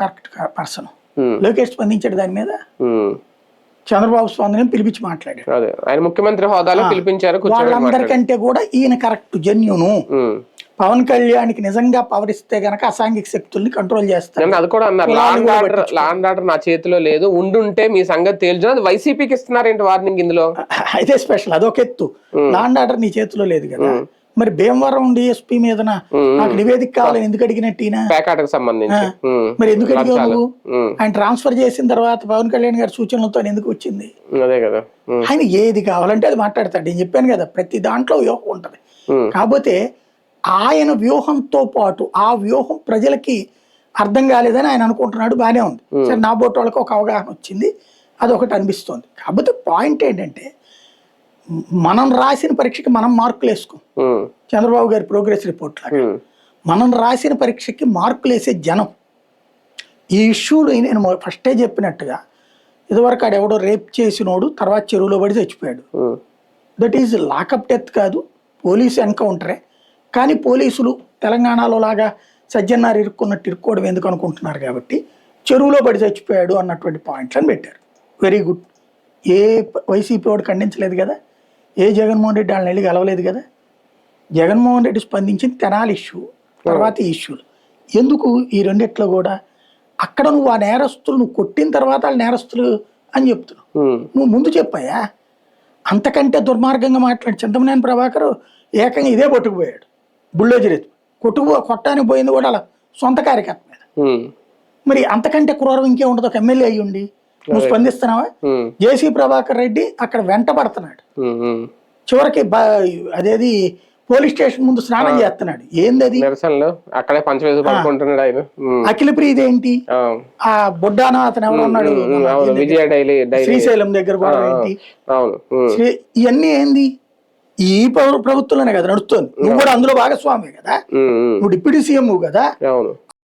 Correct person. Lokesh స్పందించాడు దాని మీద, చంద్రబాబు స్పందన పిలిపించి మాట్లాడాడు. ఆయన ముఖ్యమంత్రి హోదాలో పిలిపించారు. వాళ్ళందరికంటే కూడా ఈయన కరెక్ట్ జెన్యూను. పవన్ కళ్యాణ్కి నిజంగా పవర్ ఇస్తే గనక అసాంఘిక శక్తుల్ని కంట్రోల్ చేస్తారు. అది కూడా అన్నారు, లాండ్ ఆర్డర్ నా చేతిలో లేదు, ఉండుంటే మీ సంగతి తేల్చు. అది వైసీపీకి ఇస్తున్నారేంటి వార్నింగ్ ఇందులో? అయితే స్పెషల్ అదొక ఎత్తు, లాండ్ ఆర్డర్ నీ చేతిలో లేదు కదా, మరి భీమవరం డిఎస్పీ మీద నాకు నివేదిక కావాలని ఎందుకు అడిగినట్టు సంబంధించి మరి ఎందుకు అడిగావు నువ్వు? ఆయన ట్రాన్స్ఫర్ చేసిన తర్వాత పవన్ కళ్యాణ్ గారి సూచనలతో ఎందుకు వచ్చింది? అదే కదా, ఆయన ఏది కావాలంటే అది మాట్లాడతాడు. నేను చెప్పాను కదా, ప్రతి దాంట్లో వ్యూహం ఉంటది. కాకపోతే ఆయన వ్యూహంతో పాటు ఆ వ్యూహం ప్రజలకి అర్థం కాలేదని ఆయన అనుకుంటున్నాడు. బానే ఉంది, సరే నా బోట్ వాళ్ళకి ఒక అవగాహన వచ్చింది, అది ఒకటి అనిపిస్తుంది. కాకపోతే పాయింట్ ఏంటంటే, మనం రాసిన పరీక్షకి మనం మార్కులు వేసుకోం. చంద్రబాబు గారి ప్రోగ్రెస్ రిపోర్ట్ లాగా మనం రాసిన పరీక్షకి మార్కులు వేసే జనం. ఈ ఇష్యూలు నేను ఫస్టే చెప్పినట్టుగా, ఇదివరకు ఆడెవడో రేప్ చేసినోడు తర్వాత చెరువులో పడి చచ్చిపోయాడు. దట్ ఈజ్ లాకప్ డెత్ కాదు, పోలీసు ఎన్కౌంటరే. కానీ పోలీసులు తెలంగాణలో లాగా సజ్జన్నారు ఇరుక్కున్నట్టు ఇరుక్కోవడం ఎందుకు అనుకుంటున్నారు కాబట్టి చెరువులో పడి చచ్చిపోయాడు అన్నటువంటి పాయింట్లను పెట్టారు. Very good. ఏ వైసీపీ వాడు ఖండించలేదు కదా, ఏ జగన్మోహన్ రెడ్డి వాళ్ళని వెళ్ళి కలవలేదు కదా. జగన్మోహన్ రెడ్డి స్పందించింది తెనాలి ఇష్యూ, తర్వాత ఈ ఇష్యూలు. ఎందుకు ఈ రెండిట్లో కూడా అక్కడ నువ్వు ఆ నేరస్తులు నువ్వు కొట్టిన తర్వాత వాళ్ళు నేరస్తులు అని చెప్తున్నావు. నువ్వు ముందు చెప్పాయా? అంతకంటే దుర్మార్గంగా మాట్లాడి చింతమనేని ప్రభాకర్ ఏకంగా ఇదే పట్టుకుపోయాడు, బుల్డోజర్ ఎత్తు కొట్టానికి పోయింది కూడా అలా సొంత కార్యకర్త మీద. మరి అంతకంటే క్రూరం ఇంకే ఉండదు ఒక ఎమ్మెల్యే అయ్యి ఉండి. నువ్వు స్పందిస్తున్నావా? జేసీ ప్రభాకర్ రెడ్డి అక్కడ వెంట పడుతున్నాడు, చివరికి అదేది పోలీస్ స్టేషన్ ముందు స్నానం చేస్తున్నాడు. ఏంది అది? అఖిలప్రియ ఏంటి? ఆ బొడ్డానా అతను ఎవరు ఉన్నాడు శ్రీశైలం దగ్గర కూడా ఏంటి? ఇవన్నీ ఏంది? ఈ ప్రభుత్వంలోనే కదా నడుస్తుంది. నువ్వు కూడా అందులో భాగస్వామి కదా, నువ్వు డిప్యూటీ సీఎం కదా.